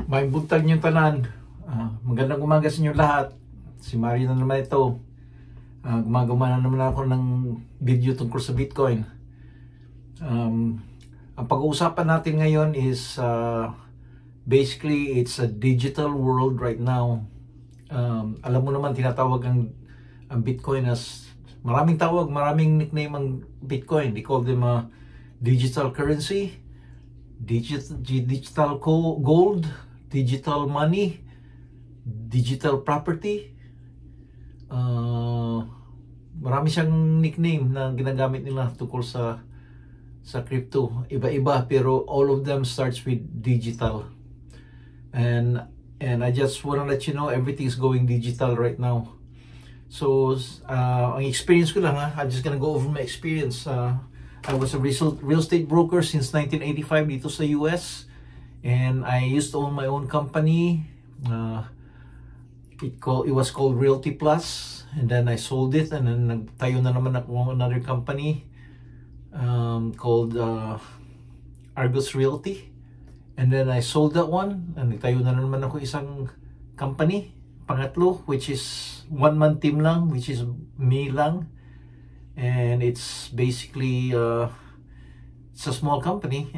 May buntag niyong tanan. Magandang umaga sa inyo lahat. Si Mario na naman ito. Gumagawa na naman ako ng video tungkol sa Bitcoin. Ang pag-uusapan natin ngayon is basically it's a digital world right now. Alam mo naman, tinatawag ang Bitcoin as maraming tawag, maraming nickname ang Bitcoin. They call them a digital currency, digital gold, digital money, digital property. Marami siyang nickname na ginagamit nila tungkol sa crypto. Iba-iba, pero all of them starts with digital. And I just want to let you know everything is going digital right now. So ang experience ko lang, I'm just gonna go over my experience. I was a real estate broker since 1985 dito sa US. And I used to own my own company. It was called Realty Plus, and then I sold it, and then nagtayo na naman ako another company called Argus Realty, and then I sold that one, and nagtayo na naman ako isang company, pangatlo, which is one-man team lang, which is me lang, and it's basically it's a small company.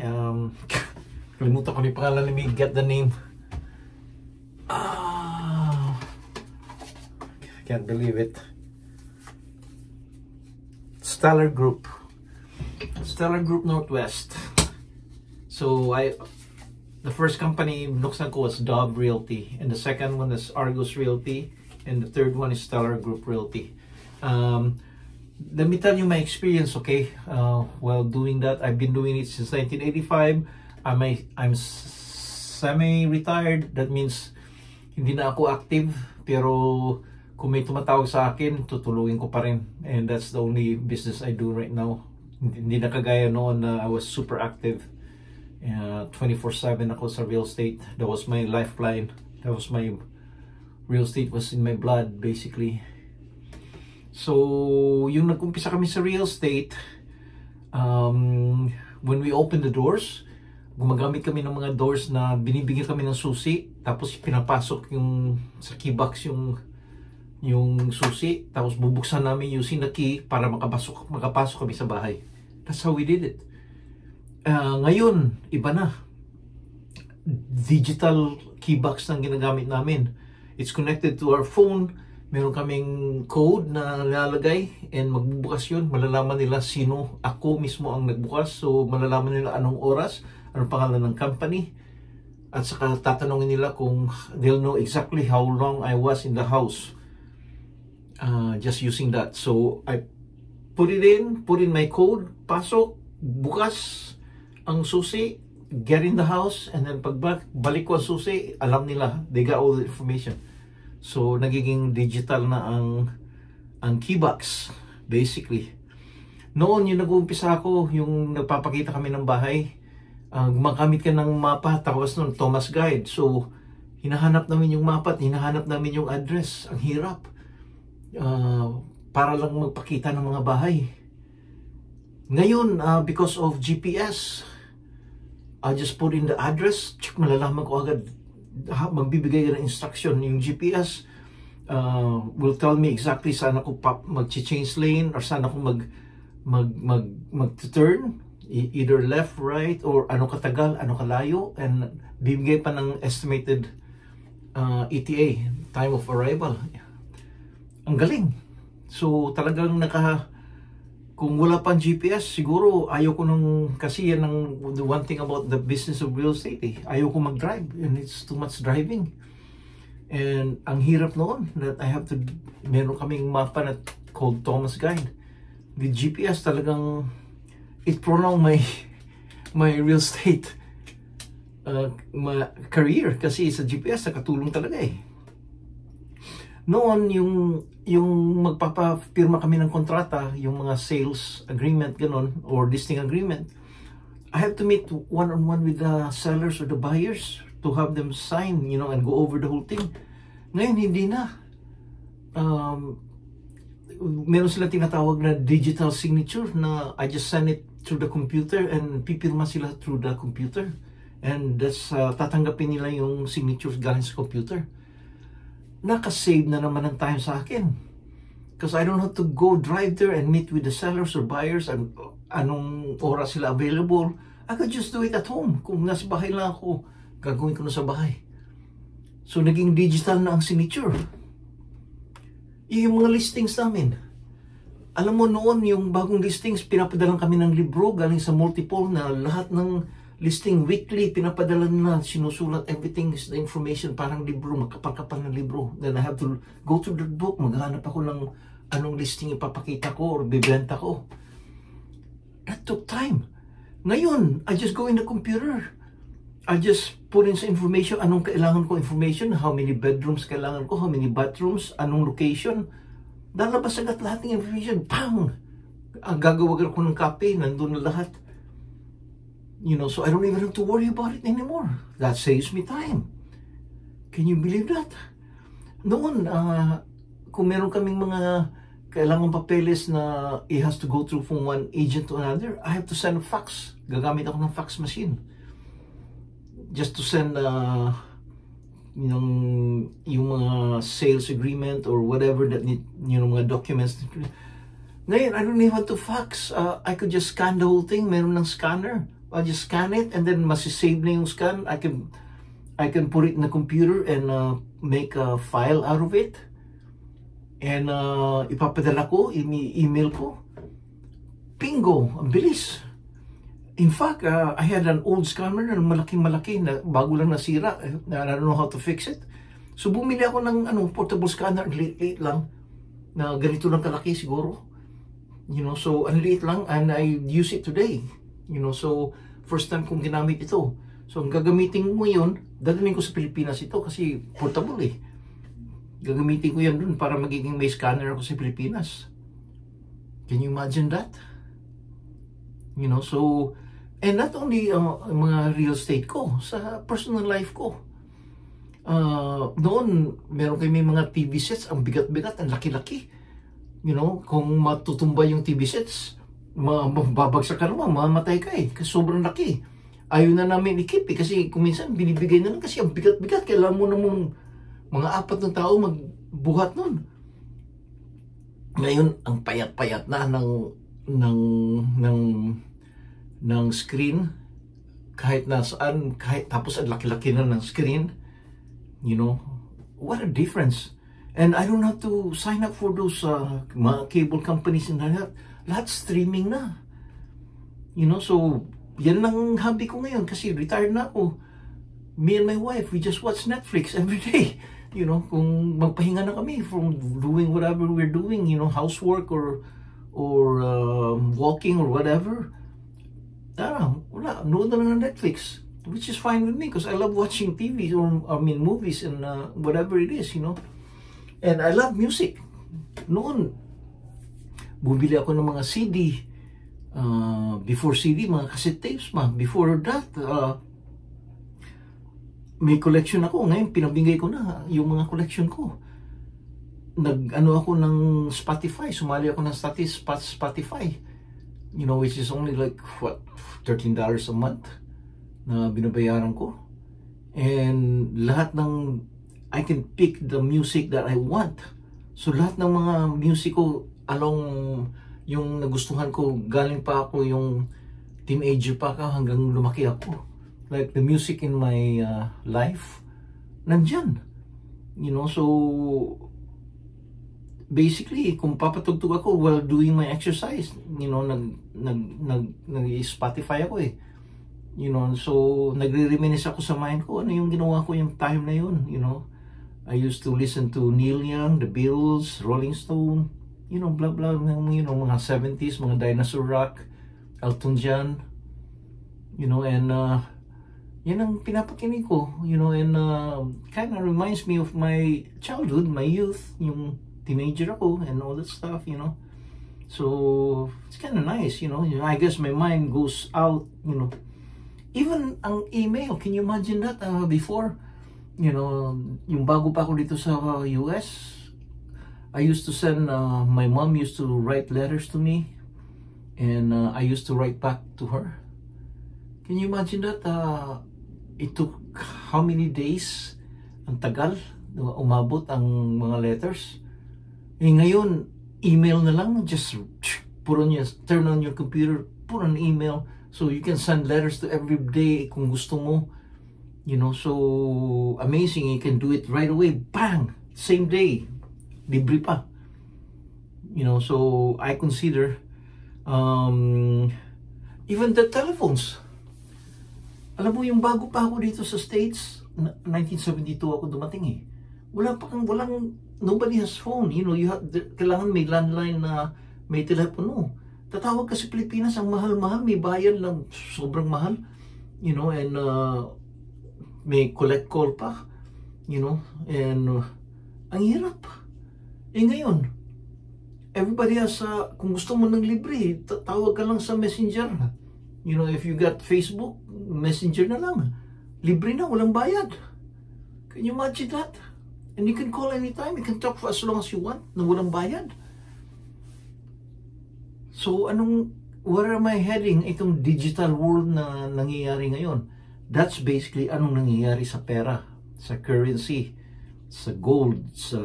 Kalimutan ko na yung pangalan. Let me get the name. I can't believe it. Stellar Group Northwest. So the first company binuksan ko was Dove Realty, and the second one is Argus Realty, and the third one is Stellar Group Realty. Let me tell you my experience, okay? While doing that, I've been doing it since 1985. I'm semi-retired. That means hindi na ako active, pero kung may tumatawag sa akin, tutulungin ko pa rin. And that's the only business I do right now. Hindi na kagaya noon na I was super active. 24/7 ako sa real estate. That was my lifeline. That was my real estate was in my blood, basically. So yung nag-umpisa kami sa real estate, when we opened the doors, gumagamit kami ng mga doors na binibigyan kami ng susi, tapos pinapasok yung sa keybox yung susi, tapos bubuksan namin using the key para makapasok kami sa bahay. That's how we did it. Ngayon, iba na. Digital keybox ang ginagamit namin. It's connected to our phone. Meron kaming code na nilalagay, and magbubukas yun. Malalaman nila sino, ako mismo ang nagbukas. So malalaman nila anong oras, anong pangalan ng company, at saka tatanungin nila kung they'll know exactly how long I was in the house, just using that. So I put in my code, pasok, bukas ang susi, get in the house, and then pagbalik ko ang susi, alam nila, they got all the information. So nagiging digital na ang keybox, basically. Noon yung nag-uumpisa ako, yung nagpapakita kami ng bahay, gumagamit ka ng mapa, tapos nun Thomas Guide. So hinahanap namin yung mapa at hinahanap namin yung address. Ang hirap, para lang magpakita ng mga bahay. Ngayon, because of GPS, I just put in the address, malalaman ko agad, magbibigay ng instruction. Yung GPS will tell me exactly saan ako mag-change lane, or saan ako mag-turn, either left, right, or ano katagal, ano kalayo, and bibigay pa ng estimated ETA, time of arrival. Ang galing. So talagang kung wala pang GPS, siguro ayaw ko kasi yan the one thing about the business of real estate, ayaw ko mag-drive, and it's too much driving. And ang hirap noon, that I have to, meron kaming mapa na called Thomas Guide. With GPS, talagang it prolonged my real estate career, kasi sa GPS nakatulong talaga Noon, yung magpapapirma kami ng kontrata, yung mga sales agreement, ganon, or listing agreement, I have to meet one-on-one with the sellers or the buyers to have them sign, and go over the whole thing. Ngayon, hindi na. Meron sila tinatawag na digital signature, na I just send it through the computer and pipirma sila through the computer. And that's, tatanggapin nila yung signatures galing sa computer. Nakasave na naman ng time sa akin. Because I don't have to go drive there and meet with the sellers or buyers and anong oras sila available. I could just do it at home. Kung nasa bahay lang ako, gagawin ko na sa bahay. So, naging digital na ang signature. Yung mga listings namin. Alam mo noon, yung bagong listings, pinapadalan kami ng libro galing sa multiple na lahat ng listing weekly, pinapadalan na, sinusulat, everything is the information, parang libro, magkapal-kapal ng libro. Then I have to go to the book, maghanap ako ng anong listing ipapakita ko or bibenta ko. That took time. Ngayon, I just go in the computer. I just put in sa information, anong kailangan ko information, how many bedrooms kailangan ko, how many bathrooms, anong location. Lalabas agad lahat ng information. Bang! Gagawag ako ng copy, nandun na lahat. You know, so I don't even have to worry about it anymore. That saves me time. Can you believe that? Noon, kung meron kaming mga kailangan papeles na it has to go through from one agent to another, I have to send a fax. Gagamit ako ng fax machine. Just to send yung mga sales agreement or whatever that need, mga documents. Ngayon, I don't even have to fax. I could just scan the whole thing. Meron ng scanner. I'll just scan it and then masisave na yung scan. I can put it in the computer and make a file out of it. And ipapadala ko, email ko. Bingo! Ang bilis. In fact, I had an old scanner na malaking-malaki na bago lang nasira. I don't know how to fix it. So bumili ako ng portable scanner, liit lang, na ganito lang kalaki siguro. So ang liit lang and I use it today. So first time kong ginamit ito. So ang gagamitin ko ngayon, dadalhin ko sa Pilipinas ito kasi portable eh. Gagamitin ko yan dun para magiging may scanner ako sa Pilipinas. Can you imagine that? So, and not only mga real estate ko, sa personal life ko. Noon, meron kayo may mga TV sets, ang bigat-bigat, ang laki-laki. Kung matutumba yung TV sets, babagsak ka naman, mamatay ka eh, kasi sobrang laki. Ayaw na namin ikip eh, kasi kung minsan binibigay na lang kasi ang bigat-bigat, kailangan mo namang mga 4 na tao magbuhat nun. Ngayon, ang payat-payat na ng screen, kahit nasaan, tapos ang laki-laki na ng screen. What a difference. And I don't have to sign up for those mga cable companies and lahat streaming na. So yan lang hobby ko ngayon kasi retired na ako. Me and my wife, we just watch Netflix every day. Kung magpahinga na kami from doing whatever we're doing, housework or walking or whatever. Wala, nood na lang ng Netflix, which is fine with me because I love watching TV or movies and whatever it is, And I love music. Noon, bumili ako ng mga CD. Before CD, mga cassette tapes Before that, may collection ako. Ngayon, pinabigay ko na yung mga collection ko. Ako ng Spotify. Sumali ako ng Spotify. Which is only like, what, $13 a month na binabayaran ko. And lahat ng, I can pick the music that I want. So lahat ng mga music ko along yung nagustuhan ko, galing pa ako yung teenager pa ka hanggang lumaki ako. Like the music in my life, nandyan. So basically, kung papatugtog ako while doing my exercise, nag-Spotify ako eh. So nagre-reminisce ako sa mind ko, ano yung ginawa ko yung time na yun, I used to listen to Neil Young, The Beatles, Rolling Stone, blah blah, mga 70s, mga dinosaur rock, Elton John, and yan ang pinapakinig ko, and kind of reminds me of my childhood, my youth, yung teenager ako and all that stuff, So it's kind of nice, I guess my mind goes out, Even ang email, can you imagine that before? Yung bago pa ako dito sa US, I used to send, my mom used to write letters to me, and I used to write back to her. Can you imagine that? it took how many days? Ang tagal umabot ang mga letters. Ngayon, email na lang, just turn on your computer, put an email, so you can send letters to every day kung gusto mo. You know, so amazing, you can do it right away, bang, same day, libre pa. You know, so I consider even the telephones. Alam mo, yung bago pa ako dito sa States, 1972 ako dumating eh. Walang, nobody has phone. You know, kailangan may landline na may telepono. Tatawag ka sa Pilipinas, ang mahal-mahal, may bayad lang, sobrang mahal. You know, and may collect call pa. You know, and ang hirap. Ngayon, everybody has, kung gusto mo ng libre, tawag ka lang sa Messenger. You know, if you got Facebook, Messenger na lang. Libre na, walang bayad. Can you imagine that? And you can call anytime, you can talk for as long as you want, na walang bayad. So, where am I heading? Itong digital world na nangyayari ngayon. That's basically anong nangyayari sa pera, sa currency, sa gold, sa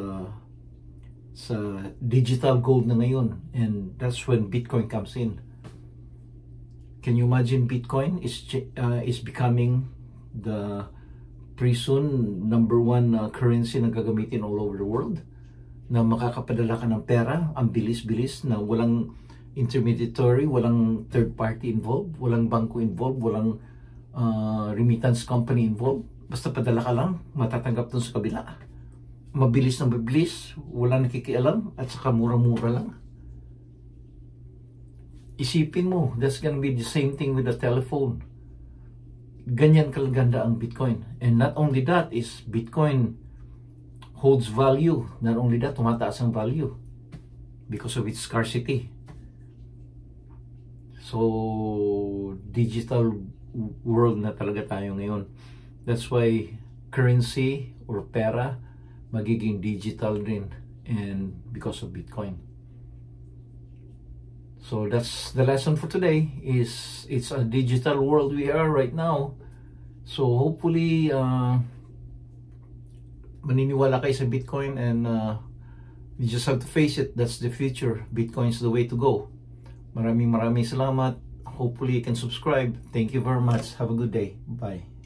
digital gold na ngayon. And that's when Bitcoin comes in. Can you imagine Bitcoin is becoming the pretty soon #1 currency na gagamitin all over the world, na makakapadala ka ng pera, ang bilis-bilis, na walang intermediary, walang third party involved, walang bangko involved, walang remittance company involved. Basta padala ka lang, matatanggap dun sa kabila. Mabilis na mabilis, walang nakikialam, at saka mura-mura lang. Isipin mo, that's gonna be the same thing with the telephone. Ganyan kalaganda ang Bitcoin. And not only that, is Bitcoin holds value. Not only that, tumataas ang value because of its scarcity. So, digital world na talaga tayo ngayon. That's why currency or pera magiging digital din, and because of Bitcoin. So that's the lesson for today, is it's a digital world we are right now. So hopefully maniniwala kayo sa Bitcoin, and you just have to face it. That's the future. Bitcoin is the way to go. Maraming salamat. Hopefully you can subscribe. Thank you very much. Have a good day. Bye.